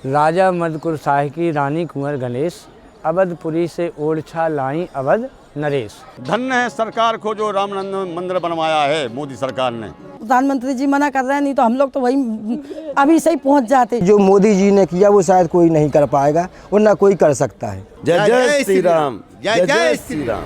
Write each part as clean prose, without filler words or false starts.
राजा मदकुर शाह की रानी कुंवर गणेश, अवधपुरी से ओरछा लाई अवध नरेश। धन्य है सरकार को जो राम मंदिर बनवाया है मोदी सरकार ने। प्रधानमंत्री जी मना कर रहे हैं, नहीं तो हम लोग तो वही अभी से ही पहुंच जाते। जो मोदी जी ने किया वो शायद कोई नहीं कर पाएगा और ना कोई कर सकता है। जय जय श्री राम, जय जय श्री राम।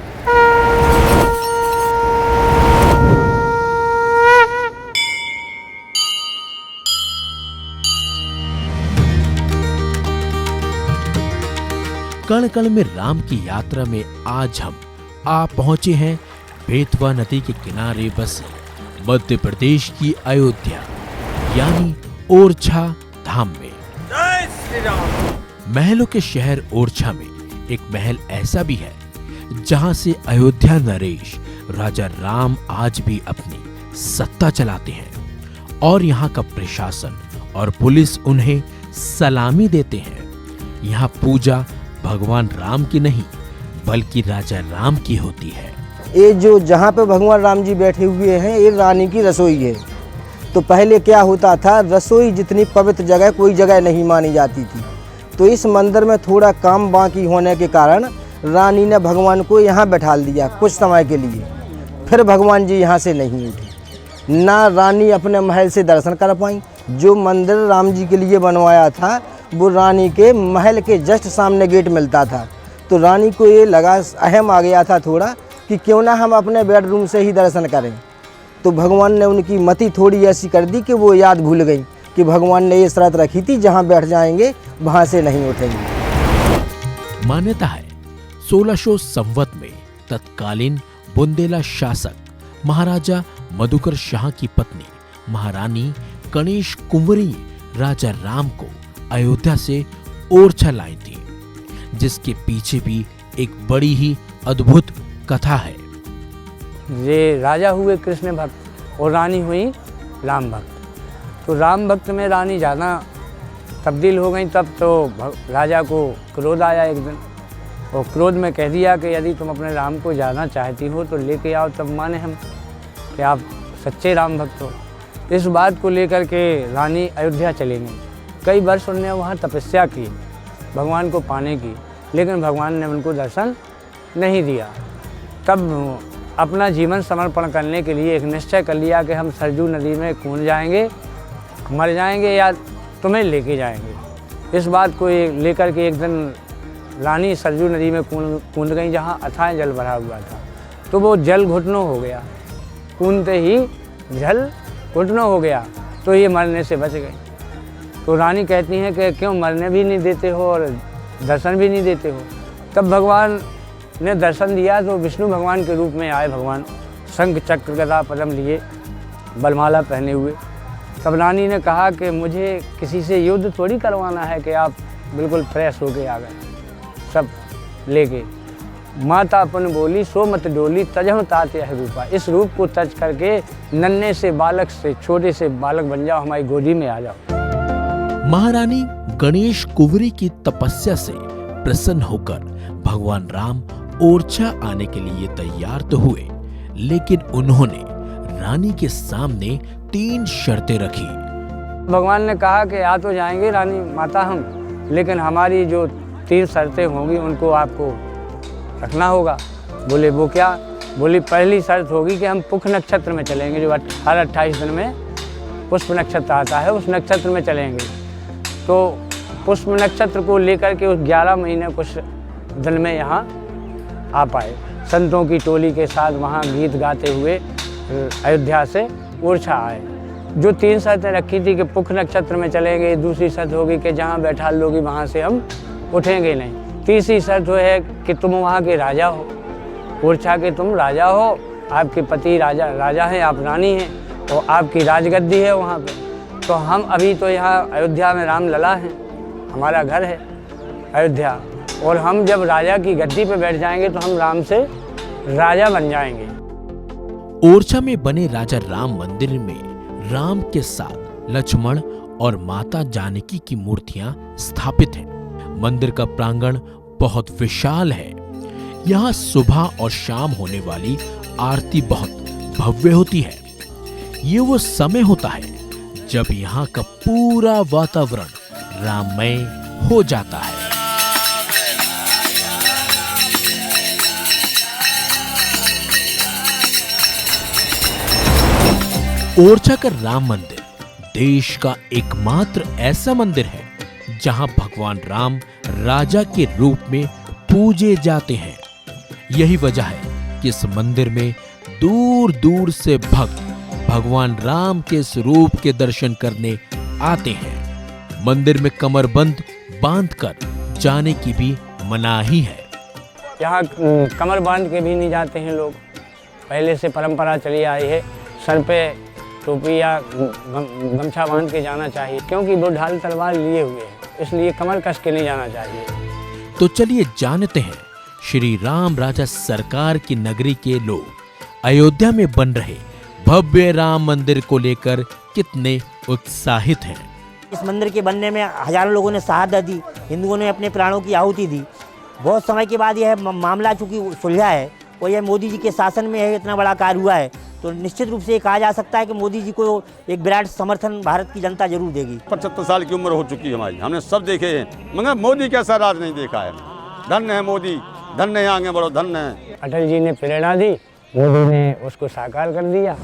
कण कण में राम की यात्रा में आज हम आ पहुंचे हैं बेतवा नदी के किनारे बसे मध्य प्रदेश की अयोध्या यानी ओरछा धाम में। जय श्री राम। महलों के शहर ओरछा में एक महल ऐसा भी है जहां से अयोध्या नरेश राजा राम आज भी अपनी सत्ता चलाते हैं और यहाँ का प्रशासन और पुलिस उन्हें सलामी देते हैं। यहाँ पूजा भगवान राम की नहीं बल्कि राजा राम की होती है। ये जो जहाँ पे भगवान राम जी बैठे हुए हैं ये रानी की रसोई है। तो पहले क्या होता था, रसोई जितनी पवित्र जगह कोई जगह नहीं मानी जाती थी। तो इस मंदिर में थोड़ा काम बाकी होने के कारण रानी ने भगवान को यहाँ बैठा दिया कुछ समय के लिए। फिर भगवान जी यहाँ से नहीं उठे, ना रानी अपने महल से दर्शन कर पाई। जो मंदिर राम जी के लिए बनवाया था वो रानी के महल के जस्ट सामने गेट मिलता था। तो रानी को ये लगा, अहम आ गया था थोड़ा कि क्यों ना हम अपने बेडरूम से ही दर्शन करें। तो भगवान ने उनकी मति थोड़ी ऐसी कर दी कि वो याद भूल गई कि भगवान ने ये शर्त रखी थी जहाँ बैठ जाएंगे वहाँ से नहीं उठेंगे। मान्यता है 1600 संवत में तत्कालीन बुंदेला शासक महाराजा मधुकर शाह की पत्नी महारानी गणेश कुंवरी राजा राम को अयोध्या से ओरछा लाई थी, जिसके पीछे भी एक बड़ी ही अद्भुत कथा है। ये राजा हुए कृष्ण भक्त और रानी हुई राम भक्त। तो राम भक्त में रानी ज़्यादा तब्दील हो गई। तब तो राजा को क्रोध आया एक दिन, और क्रोध में कह दिया कि यदि तुम अपने राम को जाना चाहती हो तो लेके आओ, तब माने हम कि आप सच्चे राम भक्त हो। इस बात को लेकर के रानी अयोध्या चली गई। कई वर्ष उन्होंने वहाँ तपस्या की भगवान को पाने की, लेकिन भगवान ने उनको दर्शन नहीं दिया। तब अपना जीवन समर्पण करने के लिए एक निश्चय कर लिया कि हम सरजू नदी में कूद जाएंगे, मर जाएंगे या तुम्हें लेके जाएंगे। इस बात को लेकर के एक दिन रानी सरजू नदी में कूद गई जहाँ अथाह जल भरा हुआ था। तो वो जल घुटनों हो गया, कूदते ही जल घुटनों हो गया, तो ये मरने से बच गई। तो रानी कहती हैं कि क्यों मरने भी नहीं देते हो और दर्शन भी नहीं देते हो। तब भगवान ने दर्शन दिया तो विष्णु भगवान के रूप में आए भगवान, शंख चक्र गदा पद्म लिए, बलमाला पहने हुए। तब रानी ने कहा कि मुझे किसी से युद्ध थोड़ी करवाना है कि आप बिल्कुल फ्रेश होके आ गए सब लेके। माता अपन बोली सो मत डोली तजह ताते है रूपा। इस रूप को तज करके नन्हे से बालक से छोटे से बालक बन जाओ, हमारी गोदी में आ जाओ। महारानी गणेश कुंवरी की तपस्या से प्रसन्न होकर भगवान राम ओरछा आने के लिए तैयार तो हुए, लेकिन उन्होंने रानी के सामने 3 शर्तें रखी। भगवान ने कहा कि आ तो जाएंगे रानी माता हम, लेकिन हमारी जो 3 शर्तें होंगी उनको आपको रखना होगा। बोले वो क्या? बोली पहली शर्त होगी कि हम पुष्य नक्षत्र में चलेंगे, जो 18-28 दिन में पुष्य नक्षत्र आता है, उस नक्षत्र में चलेंगे। तो पुष्य नक्षत्र को लेकर के उस 11 महीने कुछ दिन में यहाँ आ पाए, संतों की टोली के साथ वहाँ गीत गाते हुए अयोध्या से ओरछा आए। जो 3 शर्तें रखी थी कि पुष्य नक्षत्र में चलेंगे, दूसरी शर्त होगी कि जहाँ बैठा लोगी वहाँ से हम उठेंगे नहीं, तीसरी शर्त है कि तुम वहाँ के राजा हो, ओरछा के तुम राजा हो, आपके पति राजा हैं, आप रानी हैं और आपकी राजगद्दी है वहाँ पे। तो हम अभी तो यहाँ अयोध्या में राम लला हैं, हमारा घर है अयोध्या, और हम जब राजा की गद्दी पे बैठ जाएंगे तो हम राम से राजा बन जाएंगे। ओरछा में बने राजा राम मंदिर में राम के साथ लक्ष्मण और माता जानकी की मूर्तियां स्थापित हैं। मंदिर का प्रांगण बहुत विशाल है। यहाँ सुबह और शाम होने वाली आरती बहुत भव्य होती है। ये वो समय होता है जब यहाँ का पूरा वातावरण राममय हो जाता है। ओरछा का राम मंदिर देश का एकमात्र ऐसा मंदिर है जहां भगवान राम राजा के रूप में पूजे जाते हैं। यही वजह है कि इस मंदिर में दूर दूर से भक्त भगवान राम के स्वरूप के दर्शन करने आते हैं। मंदिर में कमरबंद बांधकर जाने की भी मनाही है। यहाँ कमर बांध के भी नहीं जाते हैं लोग, पहले से परंपरा चली आई है। सर पे टोपी या गमछा बांध के जाना चाहिए, क्योंकि वो ढाल तलवार लिए हुए हैं, इसलिए कमर कस के नहीं जाना चाहिए। तो चलिए जानते हैं श्री राम राजा सरकार की नगरी के लोग अयोध्या में बन रहे भव्य राम मंदिर को लेकर कितने उत्साहित हैं। इस मंदिर के बनने में हजारों लोगों ने शहादत दी, हिंदुओं ने अपने प्राणों की आहुति दी। बहुत समय के बाद यह मामला चूंकि सुलझा है और यह मोदी जी के शासन में है, इतना बड़ा कार्य हुआ है, तो निश्चित रूप से ये कहा जा सकता है कि मोदी जी को एक विराट समर्थन भारत की जनता जरूर देगी। 75 साल की उम्र हो चुकी है हमारी, हमने सब देखे हैं, मगर मोदी कैसा राज नहीं देखा है। धन्य है मोदी, धन्य है आगे बढ़ो, धन्य है। अटल जी ने प्रेरणा दी, मोदी ने उसको साकार कर दिया।